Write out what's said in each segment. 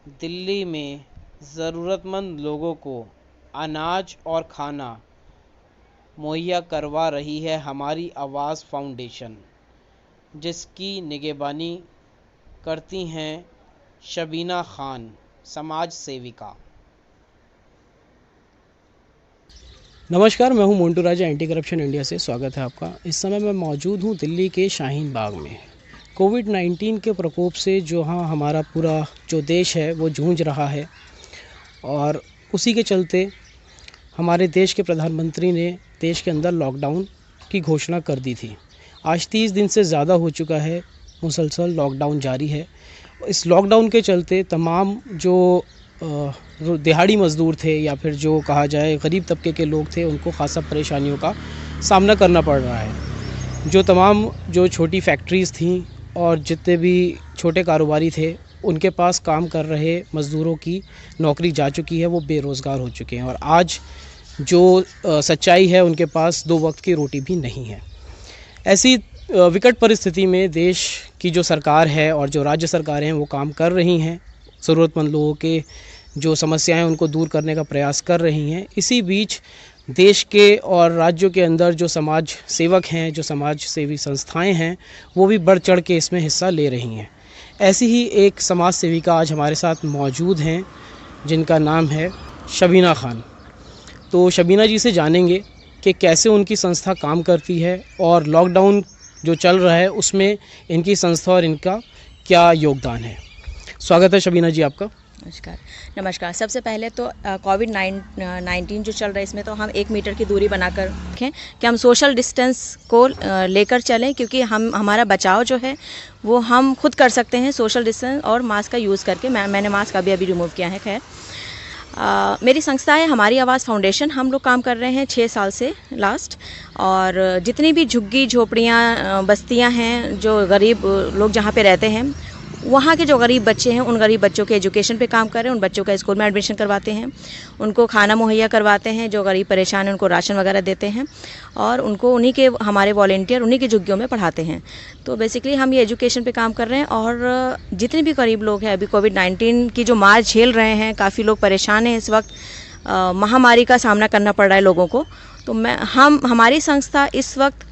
दिल्ली में ज़रूरतमंद लोगों को अनाज और खाना मुहैया करवा रही है हमारी आवाज़ फाउंडेशन, जिसकी निगरानी करती हैं शबीना खान, समाज सेविका। नमस्कार, मैं हूं मोंटू राजा, एंटी करप्शन इंडिया से। स्वागत है आपका। इस समय मैं मौजूद हूं दिल्ली के शाहीन बाग में। कोविड-19 के प्रकोप से जो हमारा पूरा जो देश है वो जूझ रहा है, और उसी के चलते हमारे देश के प्रधानमंत्री ने देश के अंदर लॉकडाउन की घोषणा कर दी थी। आज 30 दिन से ज़्यादा हो चुका है, मुसलसल लॉकडाउन जारी है। इस लॉकडाउन के चलते तमाम जो दिहाड़ी मज़दूर थे या फिर जो कहा जाए गरीब तबके के लोग थे, उनको ख़ासा परेशानियों का सामना करना पड़ रहा है। जो तमाम जो छोटी फैक्ट्रीज़ थीं और जितने भी छोटे कारोबारी थे, उनके पास काम कर रहे मज़दूरों की नौकरी जा चुकी है, वो बेरोज़गार हो चुके हैं। और आज जो सच्चाई है, उनके पास 2 वक्त की रोटी भी नहीं है। ऐसी विकट परिस्थिति में देश की जो सरकार है और जो राज्य सरकारें हैं वो काम कर रही हैं, ज़रूरतमंद लोगों के जो समस्याएं उनको दूर करने का प्रयास कर रही हैं। इसी बीच देश के और राज्यों के अंदर जो समाज सेवक हैं, जो समाज सेवी संस्थाएं हैं, वो भी बढ़ चढ़ के इसमें हिस्सा ले रही हैं। ऐसी ही एक समाज सेविका आज हमारे साथ मौजूद हैं, जिनका नाम है शबीना खान। तो शबीना जी से जानेंगे कि कैसे उनकी संस्था काम करती है और लॉकडाउन जो चल रहा है उसमें इनकी संस्था और इनका क्या योगदान है। स्वागत है शबीना जी आपका। नमस्कार। सबसे पहले तो कोविड-19 जो चल रहा है, इसमें तो हम 1 मीटर की दूरी बनाकर रखें कि हम सोशल डिस्टेंस को लेकर चलें, क्योंकि हमारा बचाव जो है वो हम खुद कर सकते हैं सोशल डिस्टेंस और मास्क का यूज़ करके। मैंने मास्क अभी रिमूव किया है। खैर, मेरी संस्था है हमारी आवाज़ फाउंडेशन। हम लोग काम कर रहे हैं 6 साल से लास्ट, और जितनी भी झुग्गी झोपड़ियाँ बस्तियाँ हैं, जो गरीब लोग जहाँ पे रहते हैं, वहाँ के जो गरीब बच्चे हैं, उन गरीब बच्चों के एजुकेशन पे काम कर रहे हैं। उन बच्चों का स्कूल में एडमिशन करवाते हैं, उनको खाना मुहैया करवाते हैं। जो गरीब परेशान हैं उनको राशन वगैरह देते हैं, और उनको उन्हीं के हमारे वॉलेंटियर उन्हीं की झुग्गियों में पढ़ाते हैं। तो बेसिकली हम ये एजुकेशन पे काम कर रहे हैं। और जितने भी गरीब लोग हैं, अभी कोविड-19 की जो मार झेल रहे हैं, काफ़ी लोग परेशान हैं इस वक्त, महामारी का सामना करना पड़ रहा है लोगों को। तो हमारी संस्था इस वक्त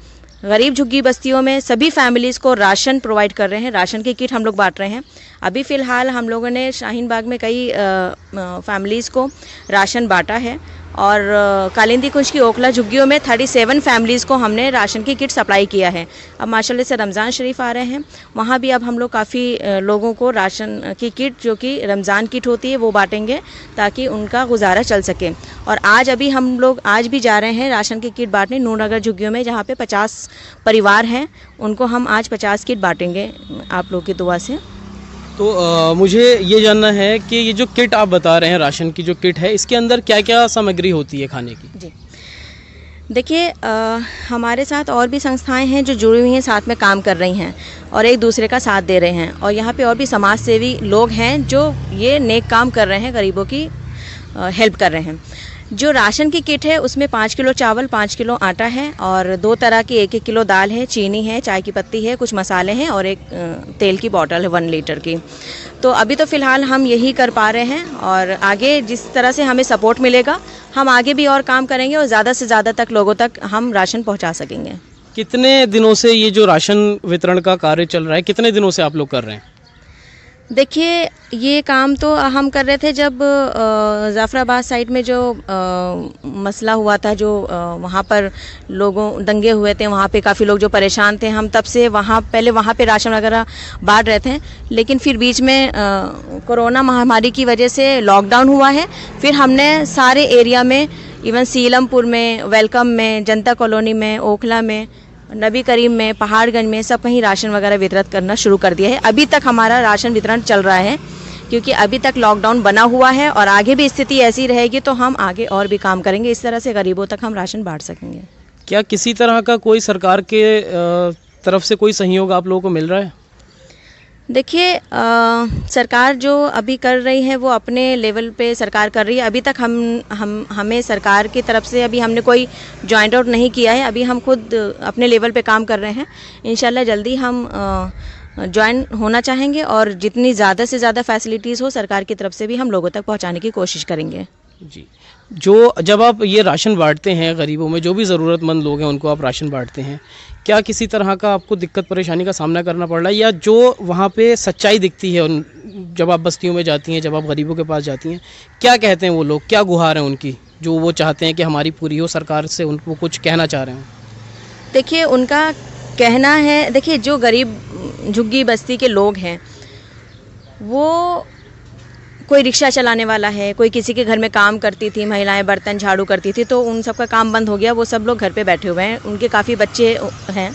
गरीब झुग्गी बस्तियों में सभी फैमिलीज़ को राशन प्रोवाइड कर रहे हैं। राशन की किट हम लोग बांट रहे हैं। अभी फ़िलहाल हम लोगों ने शाहीन बाग में कई फैमिलीज़ को राशन बांटा है, और कालिंदी कुंज की ओखला झुग्गियों में 37 फैमिलीज़ को हमने राशन की किट सप्लाई किया है। अब माशाल्लाह से रमज़ान शरीफ आ रहे हैं, वहाँ भी अब हम लोग काफ़ी लोगों को राशन की किट, जो कि रमज़ान किट होती है, वो बांटेंगे ताकि उनका गुजारा चल सके। और आज हम लोग भी जा रहे हैं राशन की किट बांटने नूरनगर झुग्गियों में, जहाँ पे 50 परिवार हैं। उनको हम आज 50 किट बांटेंगे आप लोग की दुआ से। तो मुझे ये जानना है कि ये जो किट आप बता रहे हैं, राशन की जो किट है, इसके अंदर क्या क्या सामग्री होती है खाने की? जी देखिए, हमारे साथ और भी संस्थाएं हैं जो जुड़ी हुई हैं, साथ में काम कर रही हैं और एक दूसरे का साथ दे रहे हैं। और यहाँ पे और भी समाज सेवी लोग हैं जो ये नेक काम कर रहे हैं, गरीबों की हेल्प कर रहे हैं। जो राशन की किट है उसमें 5 किलो चावल, 5 किलो आटा है, और 2 तरह की 1-1 किलो दाल है, चीनी है, चाय की पत्ती है, कुछ मसाले हैं, और एक तेल की बोतल है 1 लीटर की। तो अभी तो फ़िलहाल हम यही कर पा रहे हैं, और आगे जिस तरह से हमें सपोर्ट मिलेगा, हम आगे भी और काम करेंगे और ज़्यादा से ज़्यादा तक लोगों तक हम राशन पहुँचा सकेंगे। कितने दिनों से ये जो राशन वितरण का कार्य चल रहा है, कितने दिनों से आप लोग कर रहे हैं? देखिए, ये काम तो हम कर रहे थे जब ज़फ़राबाद साइड में जो मसला हुआ था, जो वहाँ पर लोगों दंगे हुए थे, वहाँ पे काफ़ी लोग जो परेशान थे, हम तब से पहले वहाँ पे राशन वगैरह बांट रहे थे। लेकिन फिर बीच में कोरोना महामारी की वजह से लॉकडाउन हुआ है। फिर हमने सारे एरिया में, इवन सीलमपुर में, वेलकम में, जनता कॉलोनी में, ओखला में, नबी करीम में, पहाड़गंज में, सब कहीं राशन वगैरह वितरित करना शुरू कर दिया है। अभी तक हमारा राशन वितरण चल रहा है, क्योंकि अभी तक लॉकडाउन बना हुआ है, और आगे भी स्थिति ऐसी रहेगी तो हम आगे और भी काम करेंगे। इस तरह से गरीबों तक हम राशन बांट सकेंगे। क्या किसी तरह का कोई सरकार के तरफ से कोई सहयोग आप लोगों को मिल रहा है? देखिए, सरकार जो अभी कर रही है वो अपने लेवल पे सरकार कर रही है। अभी तक हमें सरकार की तरफ से अभी हमने कोई जॉइंट आउट नहीं किया है। अभी हम खुद अपने लेवल पे काम कर रहे हैं। इंशाल्लाह जल्दी हम ज्वाइन होना चाहेंगे और जितनी ज़्यादा से ज़्यादा फैसिलिटीज़ हो सरकार की तरफ से भी हम लोगों तक पहुंचाने की कोशिश करेंगे। जी, जो जब आप ये राशन बांटते हैं गरीबों में, जो भी ज़रूरतमंद लोग हैं उनको आप राशन बांटते हैं, क्या किसी तरह का आपको दिक्कत परेशानी का सामना करना पड़ रहा है, या जो वहाँ पे सच्चाई दिखती है उन जब आप बस्तियों में जाती हैं, जब आप गरीबों के पास जाती हैं, क्या कहते हैं वो लोग, क्या गुहार हैं उनकी जो वो चाहते हैं कि हमारी पूरी हो, सरकार से उनको कुछ कहना चाह रहे हैं? देखिए उनका कहना है, देखिए जो गरीब झुग्गी बस्ती के लोग हैं वो कोई रिक्शा चलाने वाला है, कोई किसी के घर में काम करती थी, महिलाएं बर्तन झाड़ू करती थी, तो उन सब का काम बंद हो गया, वो सब लोग घर पे बैठे हुए हैं, उनके काफ़ी बच्चे हैं।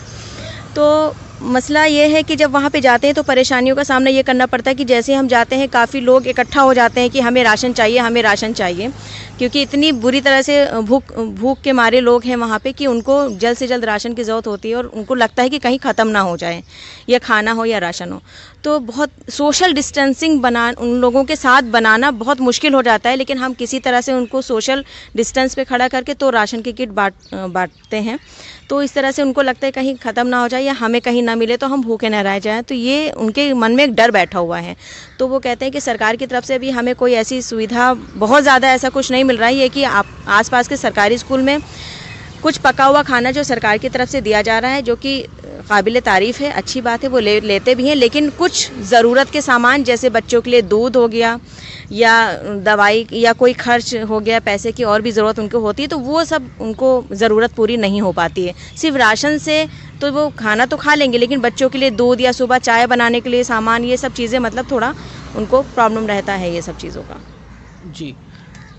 तो मसला ये है कि जब वहाँ पे जाते हैं तो परेशानियों का सामना ये करना पड़ता है कि जैसे हम जाते हैं काफ़ी लोग इकट्ठा हो जाते हैं कि हमें राशन चाहिए, हमें राशन चाहिए, क्योंकि इतनी बुरी तरह से भूख के मारे लोग हैं वहाँ पे कि उनको जल्द से जल्द राशन की ज़रूरत होती है और उनको लगता है कि कहीं ख़त्म ना हो जाए, या खाना हो या राशन हो। तो बहुत सोशल डिस्टेंसिंग उन लोगों के साथ बनाना बहुत मुश्किल हो जाता है, लेकिन हम किसी तरह से उनको सोशल डिस्टेंस पे खड़ा करके तो राशन की किट बांटते हैं। तो इस तरह से उनको लगता है कहीं ख़त्म ना हो जाए या हमें कहीं ना मिले तो हम भूखे न रह जाएं, तो ये उनके मन में एक डर बैठा हुआ है। तो वो कहते हैं कि सरकार की तरफ से भी हमें कोई ऐसी सुविधा बहुत ज़्यादा ऐसा कुछ नहीं मिल रहा है, ये कि आप आसपास के सरकारी स्कूल में कुछ पका हुआ खाना जो सरकार की तरफ से दिया जा रहा है, जो कि काबिल तारीफ़ है, अच्छी बात है, वो लेते भी हैं, लेकिन कुछ ज़रूरत के सामान जैसे बच्चों के लिए दूध हो गया या दवाई या कोई खर्च हो गया, पैसे की और भी ज़रूरत उनको होती है, तो वो सब उनको ज़रूरत पूरी नहीं हो पाती है। सिर्फ राशन से तो वो खाना तो खा लेंगे, लेकिन बच्चों के लिए दूध या सुबह चाय बनाने के लिए सामान, ये सब चीज़ें मतलब थोड़ा उनको प्रॉब्लम रहता है ये सब चीज़ों का। जी,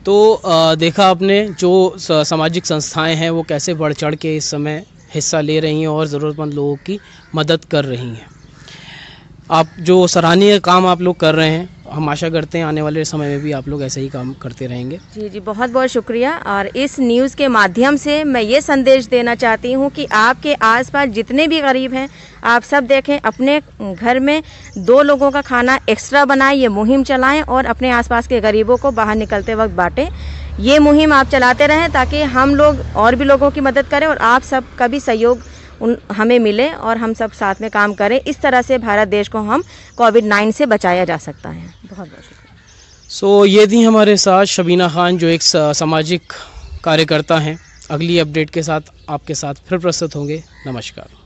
तो देखा आपने जो सामाजिक संस्थाएं हैं वो कैसे बढ़ चढ़ के इस समय हिस्सा ले रही हैं और ज़रूरतमंद लोगों की मदद कर रही हैं। आप जो सराहनीय काम आप लोग कर रहे हैं, हम आशा करते हैं आने वाले समय में भी आप लोग ऐसे ही काम करते रहेंगे। जी जी, बहुत बहुत शुक्रिया। और इस न्यूज़ के माध्यम से मैं ये संदेश देना चाहती हूँ कि आपके आसपास जितने भी गरीब हैं, आप सब देखें, अपने घर में 2 लोगों का खाना एक्स्ट्रा बनाएं, ये मुहिम चलाएं और अपने आसपास के गरीबों को बाहर निकलते वक्त बांटें। ये मुहिम आप चलाते रहें ताकि हम लोग और भी लोगों की मदद करें और आप सब का भी सहयोग हमें मिले और हम सब साथ में काम करें। इस तरह से भारत देश को हम कोविड-19 से बचाया जा सकता है। बहुत बहुत शुक्रिया। ये थी हमारे साथ शबीना खान, जो एक सामाजिक कार्यकर्ता हैं। अगली अपडेट के साथ आपके साथ फिर प्रस्तुत होंगे। नमस्कार।